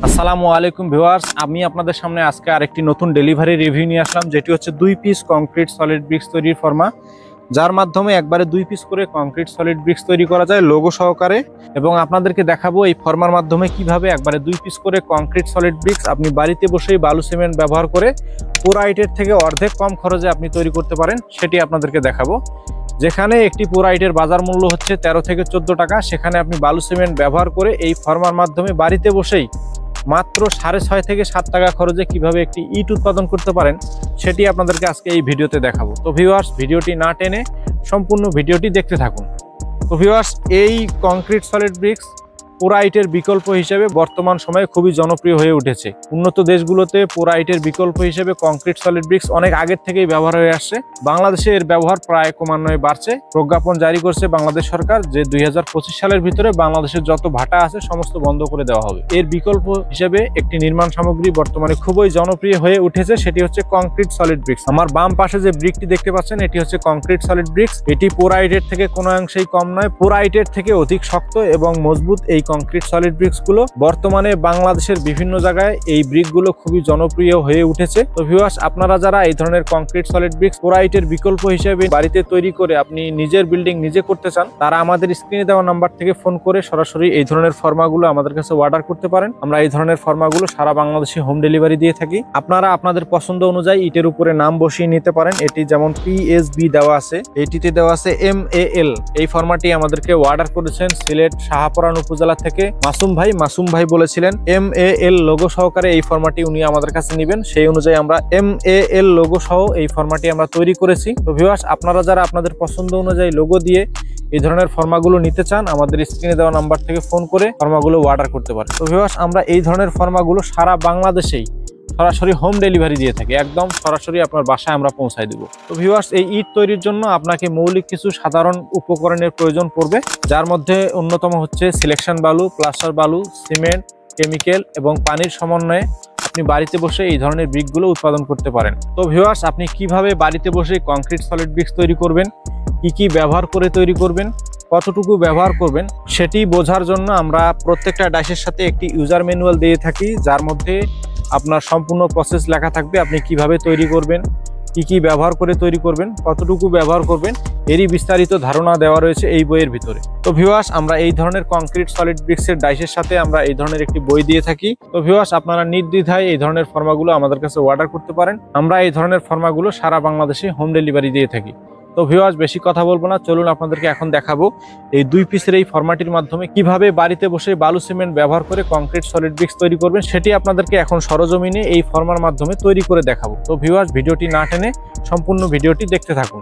আসসালামু আলাইকুম ভিউয়ার্স, আমি আপনাদের সামনে আজকে আরেকটি নতুন ডেলিভারি রিভিউ নিয়ে আসলাম, যেটি হচ্ছে 2 পিস কংক্রিট সলিড ব্রিক্স তৈরির ফর্মা, যার মাধ্যমে একবারে 2 পিস করে কংক্রিট সলিড ব্রিক্স তৈরি করা যায় লোগো সহকারে। এবং আপনাদেরকে দেখাবো এই ফর্মার মাধ্যমে কিভাবে একবারে 2 পিস করে কংক্রিট সলিড ব্রিক্স আপনি বাড়িতে বসেই বালু সিমেন্ট ব্যবহার করে পোরাইটের থেকে অর্ধেক কম খরচে আপনি তৈরি করতে পারেন, সেটি আপনাদেরকে দেখাবো। যেখানে একটি পোরাইটের বাজার মূল্য হচ্ছে 13 থেকে 14 টাকা, সেখানে আপনি বালু সিমেন্ট ব্যবহার করে এই ফর্মার মাধ্যমে বাড়িতে বসেই মাত্র 6.5 থেকে 7 টাকা খরচে কিভাবে একটি ইট উৎপাদন করতে পারেন সেটি আপনাদেরকে আজকে এই ভিডিওতে দেখাবো। তো ভিউয়ার্স, ভিডিওটি না টেনে সম্পূর্ণ ভিডিওটি দেখতে থাকুন। তো ভিউয়ার্স, এই কংক্রিট সলিড ব্রিক্স পোরাইটের বিকল্প হিসেবে বর্তমান সময়ে খুবই জনপ্রিয় হয়ে উঠেছে। উন্নত দেশগুলোতে পোরাইটের বিকল্প হিসেবে কংক্রিট সলিড ব্রিক্স অনেক আগের থেকেই ব্যবহার হয়ে আসছে। বাংলাদেশে এর ব্যবহার প্রায় ক্রমান্বয়ে বাড়ছে। প্রজ্ঞাপন জারি করছে বাংলাদেশ সরকার যে 2025 সালের ভিতরে বাংলাদেশের যত ভাটা আছে সমস্ত বন্ধ করে দেওয়া হবে। এর বিকল্প হিসেবে একটি নির্মাণ সামগ্রী বর্তমানে খুবই জনপ্রিয় হয়ে উঠেছে, সেটি হচ্ছে কংক্রিট সলিড ব্রিক্স। আমার বাম পাশে যে ব্রিকটি দেখতে পাচ্ছেন এটি হচ্ছে কংক্রিট সলিড ব্রিক্স। এটি পোরাইটের থেকে কোনো অংশেই কম নয়, পোরাইটের থেকে অধিক শক্ত এবং মজবুত এই কংক্রিট সলিড ব্রিক্স গুলো বর্তমানে বাংলাদেশের বিভিন্ন জায়গায় এই ব্রিক গুলো খুবই জনপ্রিয় হয়ে উঠেছে। তো ভিউয়ার্স, আপনারা যারা এই ধরনের কংক্রিট সলিড ব্রিক্স পোরাইটের বিকল্প হিসেবে বাড়িতে তৈরি করে আপনি নিজের বিল্ডিং নিজে করতে চান, তারা আমাদের স্ক্রিনে দেওয়া নাম্বার থেকে ফোন করে সরাসরি এই ধরনের ফর্মাগুলো আমাদের কাছে অর্ডার করতে পারেন। আমরা এই ধরনের ফর্মাগুলো সারা বাংলাদেশে হোম ডেলিভারি দিয়ে থাকি। আপনারা আপনাদের পছন্দ অনুযায়ী ইটের উপরে নাম বসিয়ে নিতে পারেন। এটি যেমন PSB দেওয়া আছে, এটিতে দেওয়া আছে MAL। এই ফর্মাটি আমাদেরকে অর্ডার করেছেন সিলেট শাহপরান উপজেলা থেকে মাসুম ভাই বলেছিলেন MAL লোগো সহকারে এই ফর্মাটি উনি আমাদের কাছে নেবেন। সেই অনুযায়ী আমরা MAL লোগো সহ এই ফর্মাটি আমরা তৈরি করেছি। তো ভিউয়ার্স, আপনারা যারা আপনাদের পছন্দ অনুযায়ী লোগো দিয়ে এই ধরনের ফর্মাগুলো নিতে চান, আমাদের স্ক্রিনে দেওয়া নাম্বার থেকে ফোন করে ফর্মাগুলো অর্ডার করতে পারেন। তো ভিউয়ার্স, আমরা এই ধরনের ফর্মাগুলো সারা বাংলাদেশেই সরাসরি হোম ডেলিভারি দিয়ে থাকি, একদম সরাসরি আপনার বাসায় আমরা পৌঁছায় দিব। তো ভিউয়ার্স, এই ইট তৈরির জন্য আপনাকে মৌলিক কিছু সাধারণ উপকরণের প্রয়োজন পড়বে, যার মধ্যে অন্যতম হচ্ছে সিলেকশন বালু, প্লাস্টার বালু, সিমেন্ট, কেমিক্যাল এবং পানির সমন্বয়ে আপনি বাড়িতে বসে এই ধরনের ব্রিকগুলো উৎপাদন করতে পারেন। তো ভিউয়ার্স, আপনি কিভাবে বাড়িতে বসে কংক্রিট সলিড ব্রিক্স তৈরি করবেন, কি ব্যবহার করে তৈরি করবেন, কতটুকু ব্যবহার করবেন, সেটি বোঝার জন্য আমরা প্রত্যেকটা ডাইসের সাথে একটি ইউজার ম্যানুয়াল দিয়ে থাকি, যার মধ্যে আপনার সম্পূর্ণ প্রসেস লেখা থাকবে। আপনি কিভাবে তৈরি করবেন, কি ব্যবহার করে তৈরি করবেন, কতটুকু ব্যবহার করবেন, এরই বিস্তারিত ধারণা দেওয়া রয়েছে এই বইয়ের ভিতরে। তো ভিউয়ার্স, আমরা এই ধরনের কংক্রিট সলিড ব্রিক্সের ডাইসের সাথে আমরা এই ধরনের একটি বই দিয়ে থাকি। তো ভিউয়ার্স, আপনারা নির্দ্বিধায় এই ধরনের ফর্মাগুলো আমাদের কাছে অর্ডার করতে পারেন। আমরা এই ধরনের ফর্মাগুলো সারা বাংলাদেশে হোম ডেলিভারি দিয়ে থাকি। তো ভিউয়ার্স, বেশি কথা বলবো না, চলুন আপনাদেরকে এখন দেখাবো এই 2 পিসের এই ফর্মাটির মাধ্যমে কিভাবে বাড়িতে বসে বালু সিমেন্ট ব্যবহার করে কংক্রিট সলিড ব্রিক্স তৈরি করবেন, সেটি আপনাদেরকে এখন সরজমিনে এই ফর্মার মাধ্যমে তৈরি করে দেখাবো। তো ভিউয়ার্স, ভিডিওটি না টেনে সম্পূর্ণ ভিডিওটি দেখতে থাকুন।